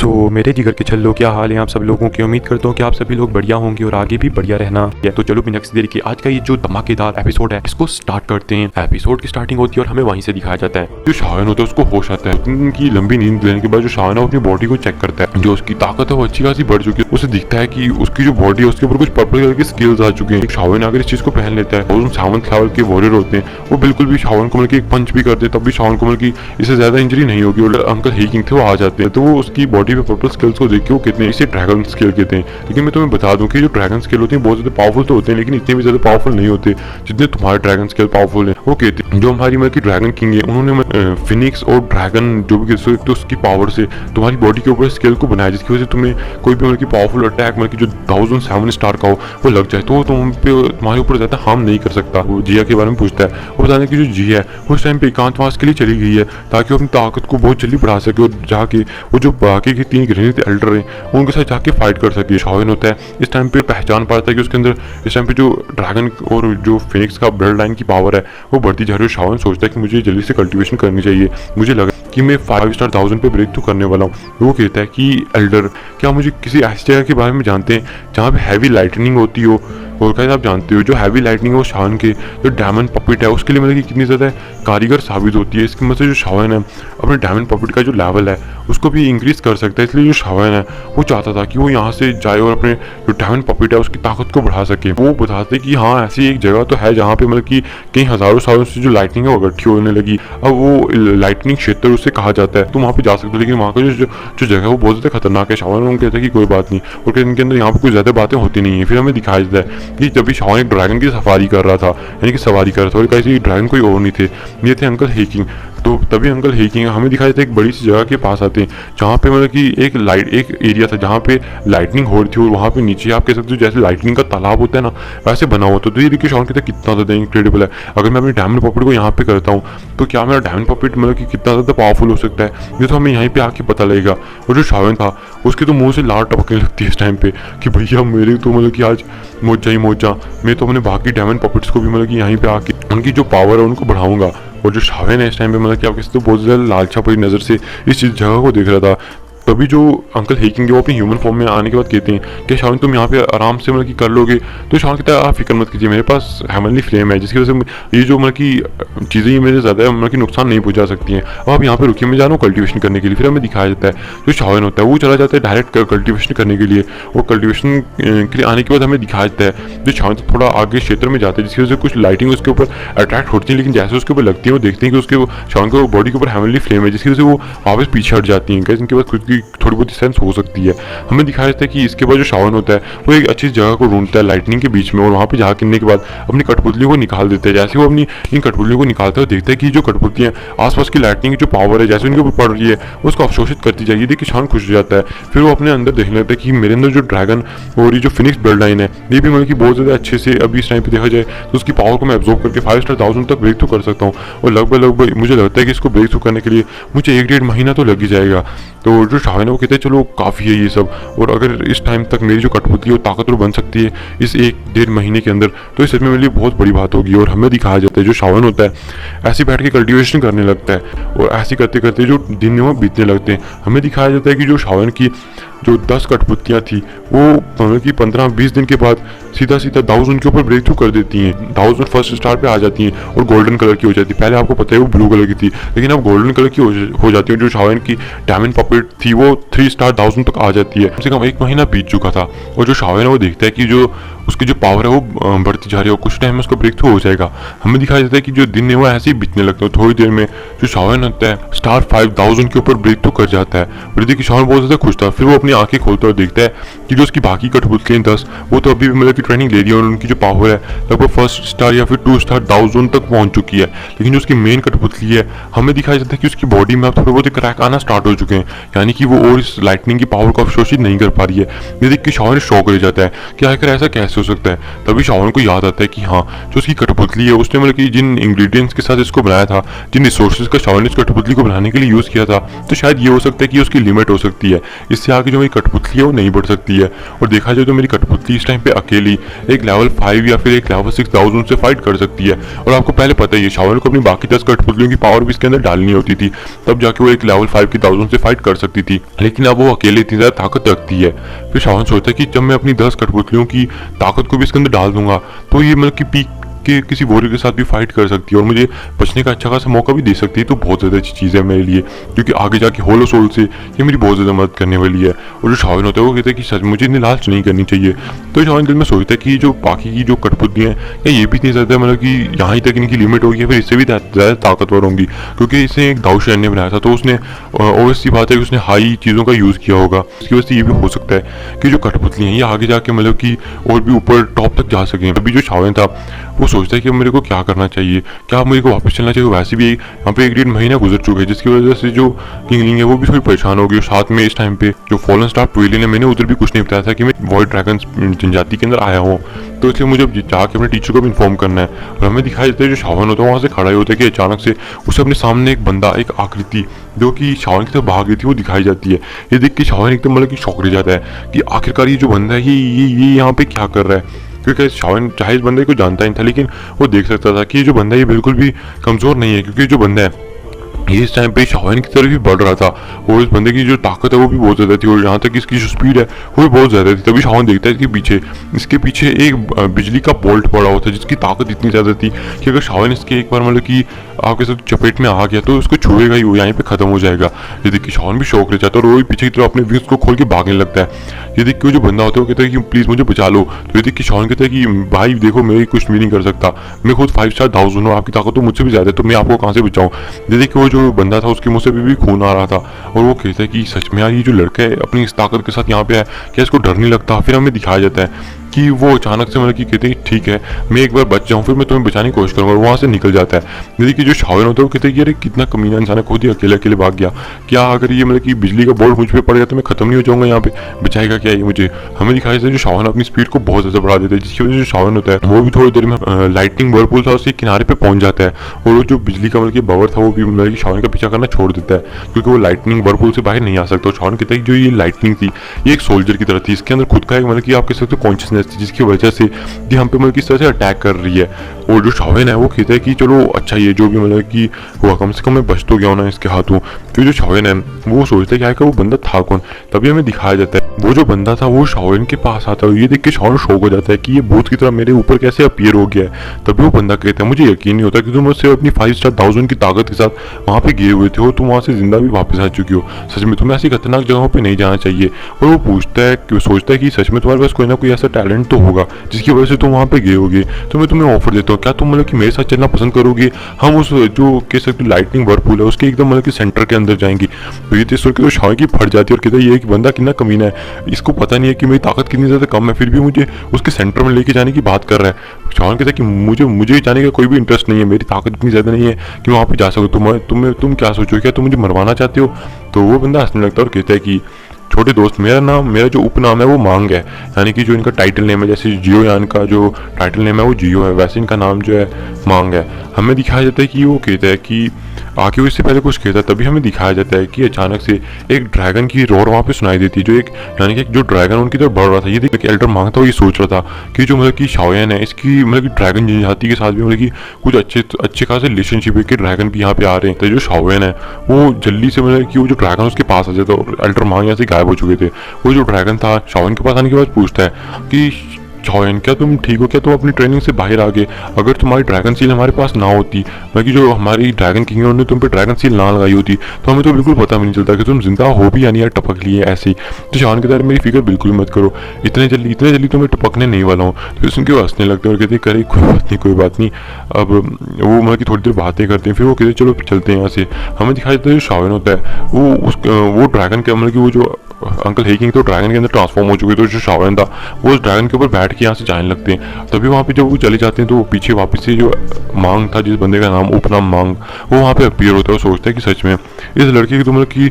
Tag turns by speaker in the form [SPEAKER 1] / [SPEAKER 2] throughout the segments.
[SPEAKER 1] मेरे जिगर के छल्लो, क्या हाल है आप सब लोगों की। उम्मीद करता हूँ कि आप सभी लोग बढ़िया होंगे और आगे भी बढ़िया रहना है। तो चलो बिना किसी देरी के आज का ये जो धमाकेदार एपिसोड है इसको स्टार्ट करते हैं। एपिसोड की स्टार्टिंग होती है और हमें वहीं से दिखाया जाता है जो शायन होता है उसको होश आता है। उनकी लंबी नींद लेने के बाद जो शायन है अपनी बॉडी को चेक करता है। जो उसकी ताकत है वो अच्छी खासी बढ़ चुकी है। उसे दिखता है कि उसकी जो बॉडी है उसके ऊपर कुछ पर्पल कलर की स्किल्स आ चुके हैं। शायन अगर इस चीज को पहन लेता है और 7th लेवल के वॉरियर होते हैं वो बिल्कुल भी शायन को एक पंच भी करते तब भी शायन को इससे ज्यादा इंजरी नहीं होगी। और अंकल हेकिंग थे वो आ जाते हैं तो वो उसकी बॉडी पे पर्पल स्किल्स को देख के वो कहते हैं इसे ड्रैगन स्किल कहते हैं। लेकिन मैं तुम्हें बता दूं कि जो ड्रैगन स्किल होते हैं बहुत ज्यादा पावरफुल तो होते हैं लेकिन इतने भी ज्यादा पावरफुल नहीं होते जितने तुम्हारे ड्रैगन स्किल पावरफुल है। वो कहते हैं जो हमारी ड्रैगन किंग है उन्होंने फिनिक्स और ड्रैगन जो भी तो उसकी पावर से तुम्हारी बॉडी के ऊपर स्किल को बनाया जिसकी वजह से तुम्हें कोई भी पावरफुल अटैक जो 1007 स्टार का हो वो लग जाए तो तुम पे तुम्हारे ऊपर ज्यादा हार्म नहीं कर सकता। वो जिया के बारे में पूछता है। वो बताने की जो जिया है उस टाइम पे एकांतवास के लिए चली गई है ताकि वो अपनी ताकत को बहुत जल्दी बढ़ा सके और जाके वो जो बाकी के 3 घृणित एल्डर हैं उनके साथ जाके फाइट कर सके। शायन होता है इस टाइम पे पहचान पाता है कि उसके अंदर इस टाइम पे जो ड्रैगन और जो फिनिक्स का ब्लड लाइन की पावर है वो बढ़ती जा रही है। शायन सोचता है कि मुझे जल्दी से कल्टीवेशन करनी चाहिए। मुझे लगा कि मैं 5 स्टार 1000 पे ब्रेक थ्रू करने वाला हूँ। वो कहता है कि एल्डर क्या मुझे किसी ऐसी जगह के बारे में जानते हैं जहाँ पे हैवी लाइटनिंग होती हो। और क्या आप जानते हो जो हैवी लाइटनिंग है वो शायन के जो डायमंड पपेट है उसके लिए कितनी ज़्यादा कारीगर साबित होती है। इसकी जो शायन है अपने डायमंड पपेट का जो लेवल है उसको भी इंक्रीज कर सकता है। इसलिए जो शायन है वो चाहता था कि वो यहाँ से जाए और अपने जो डायमंड पपेट है उसकी ताकत को बढ़ा सके। वो बताते कि हाँ ऐसी एक जगह तो है जहाँ पे कि कई हज़ारों सालों से जो लाइटनिंग है वो इकट्ठी होने लगी। अब वो लाइटनिंग क्षेत्र उसे कहा जाता है तो वहाँ पे जा सकते हो लेकिन वहाँ का जो जगह है वो बहुत ज़्यादा खतरनाक है। शायन उनको कहता है कि कोई बात नहीं और इनके अंदर यहाँ पे कोई ज़्यादा बातें होती नहीं है। फिर हमें दिखाया जाता है कि जब भी शायन एक ड्रैगन की सफारी कर रहा था यानी कि सवारी कर रहा था और कैसे ड्रैगन कोई और नहीं थे ये थे अंकल हेकिंग। तो तभी अंकल हेकिंग हमें दिखाया जाता है एक बड़ी सी जगह के पास आते हैं जहाँ पे कि एक एरिया था जहाँ पे लाइटनिंग हो रही थी और वहाँ पे नीचे आप कह सकते हो जैसे लाइटनिंग का तालाब होता है ना वैसे बना हुआ। तो ये देखिए शायन कहता है कितना ज़्यादा इंक्रेडिबल है। अगर मैं अपने डायमंड पॉकेट को यहाँ पे करता हूँ तो क्या मेरा डायमंड पॉकेट कि कितना ज़्यादा पावरफुल हो सकता है ये तो हमें यहीं पे आके पता लगेगा। और जो शायन था उसके तो मुंह से लार टपकने लगती है इस टाइम पे कि भैया मेरे तो कि आज मोजा ही मोजा मैं तो अपने बाकी डायमंड पॉकेट्स को भी कि यहीं पे आके उनकी जो पावर है उनको बढ़ाऊंगा। और जो शायन है इस टाइम पे कि आप किसी तो बहुत ज़्यादा लालचा पड़ी नज़र से इस चीज़ जगह को देख रहा था। तभी जो अंकल हेकिंग है वो अपनी ह्यूमन फॉर्म में आने के बाद कहते हैं कि शायन तुम यहाँ पे आराम से कि कर लोगे। तो शायन कहता है आप फिक्र मत कीजिए मेरे पास हेवनली फ्लेम है जिसकी वजह से ये जो की चीज़ें मेरे ज़्यादा कि नुकसान नहीं पहुँचा सकती हैं। अब आप यहाँ पे रुकिए मैं जा रहा हूँ कल्टीवेशन करने के लिए। फिर हमें दिखाया जाता है जो शायन होता है वो चला जाता है डायरेक्ट कल्टीवेशन करने के लिए। और कल्टीवेशन के लिए आने के बाद हमें दिखाया जाता है जो शायन थोड़ा आगे क्षेत्र में जाते हैं जिसकी वजह से कुछ लाइटिंग उसके ऊपर अट्रैक्ट होती है लेकिन जैसे उसके ऊपर लगती है वो देखते हैं कि उसके शायन के बॉडी के ऊपर हेवनली फ्लेम है जिसकी वजह से वो वापस पीछे हट जाती हैं। इनके पास खुद की थोड़ी बहुत हो सकती है। हमें दिखाया जाता है कि इसके बाद जो शायन होता है वो एक अच्छी जगह को ढूंढता है लाइटनिंग के बीच में और वहाँ पे जा गिरने के बाद अपनी कठपुतली को निकाल देता है। जैसे वो अपनी इन कठपुतलियों को निकालता है देखता है कि जो कठपुतलियाँ आसपास की लाइटनिंग की जो पावर है जैसे उनके ऊपर पड़ रही है उसको अवशोषित करती जाएगी। देखिए शायन खुश हो जाता है। फिर वो अपने अंदर देखने लगता है कि मेरे अंदर जो ड्रैगन और ये जो फिनिक्स ब्लड लाइन है ये भी कि बहुत ज़्यादा अच्छे से अभी इस टाइम पे देखा जाए तो उसकी पावर को मैं एब्जॉर्ब करके 5 स्टार 1000 तक ब्रेक थ्रू कर सकता हूँ। और लगभग मुझे लगता है कि इसको ब्रेक थ्रू करने के लिए मुझे 1-1.5 महीना तो लग ही जाएगा। तो जो शायन है वो कहते हैं चलो काफ़ी है ये सब और अगर इस टाइम तक मेरी जो कठपुतली वो ताकतवर बन सकती है इस 1-1.5 महीने के अंदर तो इस सच में मेरे लिए बहुत बड़ी बात होगी। और हमें दिखाया जाता है जो शायन होता है ऐसे बैठ के कल्टीवेशन करने लगता है और ऐसे करते करते जो दिन वो बीतने लगते हैं। हमें दिखाया जाता है कि जो शायन की जो 10 कठपुतलियाँ थी वो कि 15-20 दिन के बाद सीधा 1000 के ऊपर ब्रेक थ्रू कर देती हैं। 1000 फर्स्ट स्टार पे आ जाती हैं और गोल्डन कलर की हो जाती है। पहले आपको पता है वो ब्लू कलर की थी लेकिन अब गोल्डन कलर की हो जाती है। जो शायन की डायमंड पपेट थी वो 3 स्टार 1000 तक आ जाती है। कम से कम 1 महीना बीत चुका था और जो शायन है वो देखता है कि जो उसकी जो पावर है वो बढ़ती जा रही है और कुछ टाइम में उसका ब्रेक थ्रू हो जाएगा। हमें दिखाया जाता है कि जो दिन है वो ऐसे ही बीतने लगता है। थोड़ी देर में जो शायन होता है स्टार 5000 के ऊपर ब्रेक थ्रू कर जाता है और देखिए शायन बहुत ज़्यादा खुश था। फिर वो अपनी आंखें खोलता और देखता है कि जो उसकी बाकी कठपुतलियाँ 10 वो तो अभी भी की ट्रेनिंग ले रही है और उनकी जो पावर है लगभग 1 स्टार या फिर 2 स्टार 1000 तक पहुंच चुकी है। लेकिन जो उसकी मेन कठपुतली है हमें दिखाया जाता है कि उसकी बॉडी में अब थोड़े बहुत क्रैक आना स्टार्ट हो चुके हैं यानी कि वो और इस लाइटनिंग की पावर को अवशोषित नहीं कर पा रही है। ये देख के शायन शॉक रह जाता है कि आखिर ऐसा कैसे कैसे हो सकता है। तभी शावन को याद आता है कि हाँ, जो उसकी कठपुतली है उसने मतलब कि जिन इंग्रेडिएंट्स के साथ इसको बनाया था, जिन रिसोर्सेज का शावन ने इस कठपुतली को बनाने के लिए यूज़ किया था, तो शायद ये हो सकता है कि उसकी लिमिट हो सकती है। इससे आगे जो मेरी कठपुतली है वो नहीं बढ़ सकती है। और देखा जाए तो मेरी कठपुतली इस टाइम पे अकेली एक लेवल 5 या फिर एक लेवल 6000 से फाइट कर सकती है। और आपको पहले पता ही है शावन को अपनी बाकी 10 कठपुतलियों की पावर भी इसके अंदर डालनी होती थी, तब जाके वो एक लेवल 5 की 1000 से फाइट कर सकती थी। लेकिन अब वो अकेले इतनी ज़्यादा ताकत रखती है। फिर शावन सोचता है कि जब मैं अपनी 10 कठपुतलियों की ताकत को भी इसके अंदर डाल दूंगा तो ये मतलब कि पीक के किसी वॉरियर के साथ भी फाइट कर सकती है और मुझे बचने का अच्छा खासा मौका भी दे सकती है। तो बहुत ज़्यादा अच्छी चीज़ है मेरे लिए, क्योंकि आगे जाके होलो सोल से ये मेरी बहुत ज़्यादा मदद करने वाली है। और जो शावन होता है वो कहता है कि सच मुझे इतनी लालच नहीं करनी चाहिए। तो शावन दिल में सोचता है कि जो बाकी की जो कठपुतलियाँ हैं या ये भी इतनी ज़्यादा मतलब कि यहाँ तक इनकी लिमिट होगी, फिर इससे भी ज़्यादा ताकतवर होंगी, क्योंकि इसे एक दाऊ शहर ने बनाया था। तो उसने ओवैसी बात है कि उसने हाई चीज़ों का यूज़ किया होगा। इसकी वजह से ये भी हो सकता है कि जो कठपुतलियाँ हैं ये आगे जाके मतलब कि और भी ऊपर टॉप तक जा सकें। अभी जो शावन था वो सोचता है कि मेरे को क्या करना चाहिए, क्या मेरे को वापस चलना चाहिए। वैसे भी यहाँ पे 1 डेढ़ महीना गुजर चुका है, जिसकी वजह से जो किंगलिंग है वो भी थोड़ी परेशान हो गई। और साथ में इस टाइम पे जो फॉलन स्टार ट्वेलिन है, मैंने उधर भी कुछ नहीं बताया था कि मैं वॉइड ड्रैगन जनजाति के अंदर आया हूँ। तो इसलिए मुझे जाके अपने टीचर को भी इन्फॉर्म करना है। और हमें दिखाई देता है जो शावन होता है वहाँ से खड़ा ही होता है कि अचानक से उसे अपने सामने एक बंदा, एक आकृति जो कि शावन की तरफ भाग रही थी वो दिखाई जाती है। ये देख के शावन एकदम मतलब कि शौक रह जाता है कि आखिरकार ये जो बंदा है ये यहाँ पे क्या कर रहा है। क्योंकि शावन चाहे इस बंदे को जानता नहीं था, लेकिन वो देख सकता था कि ये जो बंदा है ये बिल्कुल भी कमज़ोर नहीं है, क्योंकि जो बंदा है ये इस टाइम पे शावन की तरफ भी बढ़ रहा था। और इस बंदे की जो ताकत है वो भी बहुत ज़्यादा थी, और यहाँ तक इसकी जो स्पीड है वो भी बहुत ज़्यादा थी। तभी शावन देखता है कि इसके पीछे एक बिजली का बोल्ट पड़ा हुआ था, जिसकी ताकत इतनी ज़्यादा थी कि अगर शावन इसके एक बार मतलब कि आपके साथ चपेट में आ गया तो उसको छुएगा ही, वो यहीं पे खत्म हो जाएगा। ये देख के शावन भी शौक रह जाता है और वो भी पीछे की तरफ अपने विंग्स को खोल के भागने लगता है। ये देख के जो बंदा होता है वो कहता है कि प्लीज़ मुझे बचा लो। तो ये देख के शावन कहता है कि भाई देखो मैं कुछ भी नहीं कर सकता, मैं खुद 5 स्टार दाऊद हूँ, आपकी ताकत तो मुझसे भी ज़्यादा है, तो मैं आपको कहाँ से बचाऊँ। ये देख के वो जो बंदा था उसके मुँह से भी खून आ रहा था, और वो कहता है कि सच में यार ये जो लड़का है अपनी इस ताकत के साथ यहाँ पे है, क्या इसको डर नहीं लगता। फिर हमें दिखाया जाता है कि वो अचानक से मतलब कि कहते हैं ठीक है मैं एक बार बच जाऊँ, फिर मैं तुम्हें बचाने की कोशिश करूँगा, और वहाँ से निकल जाता है। यदि कि जो शावन होता है वो कहते हैं कि अरे कितना कमीना इंसान है, खुद ही अकेले अकेले भाग गया, क्या अगर ये मतलब कि बिजली का बोल्ट मुझ पर पड़ गया तो मैं खत्म नहीं हो जाऊँगा यहाँ पे, बचाएगा क्या ये मुझे। हमें दिखाया जाता है जो शावन अपनी स्पीड को बहुत ज़्यादा बढ़ा देता है, जिसकी वजह से शावन होता है वो भी थोड़ी देर में लाइटनिंग वर्लपूल था उसके किनारे पर पहुँच जाता है। और वो जो बिजली का मतलब कि बवर था वो भी मतलब कि शावन का पीछा करना छोड़ देता है, क्योंकि वो लाइटनिंग वर्लपूल से बाहर नहीं आ सकता। और शावन कहता है कि जो ये लाइटनिंग थी ये एक सोल्जर की तरह थी, इसके अंदर खुद का एक मतलब कि आप कह सकते हो कॉन्शियसनेस थी, जिसकी वजह से कि हम पे मतलब किस तरह से अटैक कर रही है। और जो शावन है वो कहता है कि चलो अच्छा ये जो भी मतलब कि हुआ कम से कम मैं बच तो गया हूँ ना इसके हाथों। तो जो शावन है वो सोचता है कि आखिर वो बंदा था कौन। तभी हमें दिखाया जाता है वो जो बंदा था वो शावन के पास आता है। ये देख के शावन शॉक हो जाता है कि ये भूत की तरह मेरे ऊपर कैसे अपीयर हो गया है। तभी वो बंदा कहता है मुझे यकीन नहीं होता कि तुम मुझसे अपनी 5 स्टार दाऊद की ताकत के साथ वहाँ पे गए हुए थे और तुम वहाँ से जिंदा भी वापस आ चुकी हो। सच में तुम्हें ऐसी खतरनाक जगहों पर नहीं जाना चाहिए। और वो पूछता है कि सोचता है कि सच में तुम्हारे पास कोई ना कोई ऐसा टैलेंट तो होगा जिसकी वजह से तुम वहाँ पे गए होगे। तो मैं तुम्हें ऑफर देता हूँ, क्या तुम मतलब कि मेरे साथ चलना पसंद करोगे। हम उस जो कह सकते लाइटनिंग वर्लपूल है उसके एकदम मतलब कि सेंटर के अंदर जाएंगे। तो ये सुन के तो शावन की फट जाती है और कहता है ये कि बंदा कितना कमीना है, इसको पता नहीं है कि मेरी ताकत कितनी ज़्यादा कम है, फिर भी मुझे उसके सेंटर में लेके जाने की बात कर रहा है। शावन कहता है कि मुझे जाने का कोई भी इंटरेस्ट नहीं है, मेरी ताकत इतनी ज़्यादा नहीं है कि मैं वहाँ पे जा सकूँ। तुम क्या सोचो, क्या तुम मुझे मरवाना चाहते हो। तो वो बंदा हंसने लगता है और कहता है कि छोटे दोस्त मेरा जो उपनाम है वो मांग है, यानी कि जो इनका टाइटल नेम है, जैसे जियो यान का जो टाइटल नेम है वो जियो है, वैसे इनका नाम जो है मांग है। हमें दिखाया जाता है कि वो कहता है कि आके वो इससे पहले कुछ कहता है, तभी हमें दिखाया जाता है कि अचानक से एक ड्रैगन की रोर वहाँ पे सुनाई देती है, जो एक यानी कि जो ड्रैगन उनकी तरफ बढ़ रहा था। ये देख के एल्डर मांग था वो ये सोच रहा था कि जो मतलब कि शाओयन है इसकी मतलब कि ड्रैगन जनजाति के साथ भी मतलब कि कुछ अच्छे खासे रिलेशनशिप है कि ड्रैगन भी यहाँ पे आ रहे हैं। तो जो शाओयन है वो जल्दी से मतलब कि वो जो ड्रैगन उसके पास आ जाता है, और एल्डर मांग यहाँ से गायब हो चुके थे। वो जो ड्रैगन था शाओयन के पास आने के बाद पूछता है कि शाओयन क्या तुम ठीक हो, क्या तुम अपनी ट्रेनिंग से बाहर आ गए। अगर तुम्हारी ड्रैगन सील हमारे पास ना होती, मतलब कि जो हमारी ड्रैगन किंग है उन्होंने तुम पे ड्रैगन सील ना लगाई होती, तो हमें तो बिल्कुल पता भी नहीं चलता कि तुम जिंदा हो भी यानी यार टपक लिए ऐसे ही। तो शाओयन के तरह मेरी फिक्र बिल्कुल मत करो, इतने जल्दी तो मैं टपकने नहीं वाला हूँ। तो सुन के वो हंसने लगते हैं और कहते करे कोई बात नहीं। अब वो मतलब कि थोड़ी देर बातें करते हैं, फिर वो कहते चलो चलते हैं यहाँ से। हमें दिखाई देता है जो शाओयन होता है वो ड्रैगन के मतलब कि वो जो अंकल हेकिंग तो ड्रैगन के अंदर ट्रांसफॉर्म हो चुके थे। जो शाओयन था वो उस ड्रैगन के ऊपर बैठ लड़के यहाँ से जाने लगते हैं। तभी वहाँ पे जब वो चले जाते हैं तो पीछे वापस से जो मांग था, जिस बंदे का नाम उपनाम मांग, वो वहाँ पे अपीयर होता है। वो सोचता है कि सच में इस लड़के की तो मतलब कि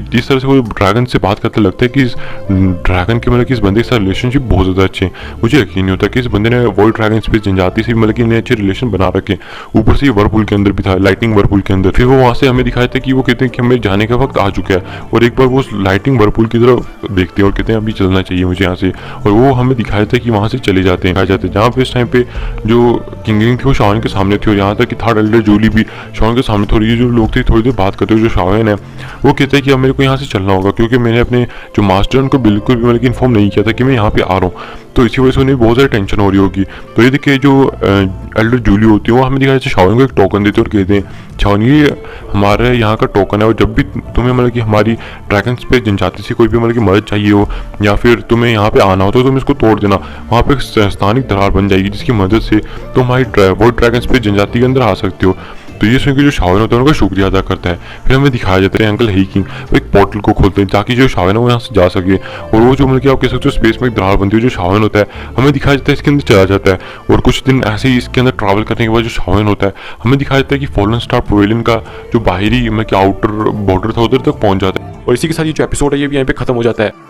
[SPEAKER 1] जिस तरह से वो ड्रैगन से बात करते लगता है कि इस ड्रैगन के मतलब कि इस बंदे के साथ रिलेशनशिप बहुत ज़्यादा अच्छे हैं। मुझे यकीन नहीं होता कि इस बंदे ने वर्ल्ड ड्रैगन स्पेस जनजाति से मतलब कि इन्हें अच्छे रिलेशन बना रखे। ऊपर से ये वर्लपूल के अंदर भी था, लाइटिंग वर्लपूल के अंदर। फिर वो वहाँ से हमें दिखाया था कि वो कहते हैं कि हमें जाने का वक्त आ चुका है, और एक बार वो लाइटिंग वर्लपूल की तरफ देखते हैं और कहते हैं अभी चलना चाहिए मुझे यहाँ से, और वो हमें दिखाया था कि वहाँ से चले जाते हैं जहाँ पे इस टाइम पे जो किंग थी वो शावन के सामने थी, और यहाँ तक कि थर्ड एल्डर जूली भी शावन के सामने थोड़ी जो लोग थे थोड़ी देर बात करते हुए। जो शावन है वो कहते हैं कि अब मेरे को यहाँ से चलना होगा, क्योंकि मैंने अपने जो मास्टर उनको बिल्कुल भी मतलब कि इन्फॉर्म नहीं किया था कि मैं यहाँ पे आ रहा हूँ, तो इसी वजह से उन्हें बहुत ज़्यादा टेंशन हो रही होगी। तो ये देखिए जो एल्डर जूली होती है वो हमें दिखाया शावन को एक टोकन देते हैं और कहते हैं शावन ये हमारे यहाँ का टोकन है, और जब भी तुम्हें मतलब कि हमारी ड्रैगन स्पेस जनजाति से कोई भी मतलब कि मदद चाहिए हो या फिर तुम्हें यहाँ पे आना हो तो तुम इसको तोड़ देना, वहाँ पे एक स्थानिक दरार बन जाएगी जिसकी मदद से तुम हमारी वर्ल्ड ड्रैगन स्पेस जनजाति के अंदर आ सकते हो। तो ये सुन के जो शावन होता है उनका शुक्रिया अदा करता है। फिर हमें दिखाया जाता है अंकल ही किंग वो एक पोर्टल को खोलते हैं ताकि जो शावन है वो यहाँ से जा सके, और वो जो मतलब कि आप कह सकते हो स्पेस में एक दरार बनती है, जो शावन होता है हमें दिखाया जाता है इसके अंदर चला जाता है, और कुछ दिन ऐसे ही इसके अंदर ट्रैवल करने के बाद जो शावन होता है हमें दिखाया जाता है कि फॉलन स्टार पवेलियन का जो बाहरी मतलब कि आउटर बॉर्डर था उधर तक पहुंच जाता है। और इसी के साथ ये जो एपिसोड है ये भी यहाँ पे खत्म हो जाता है।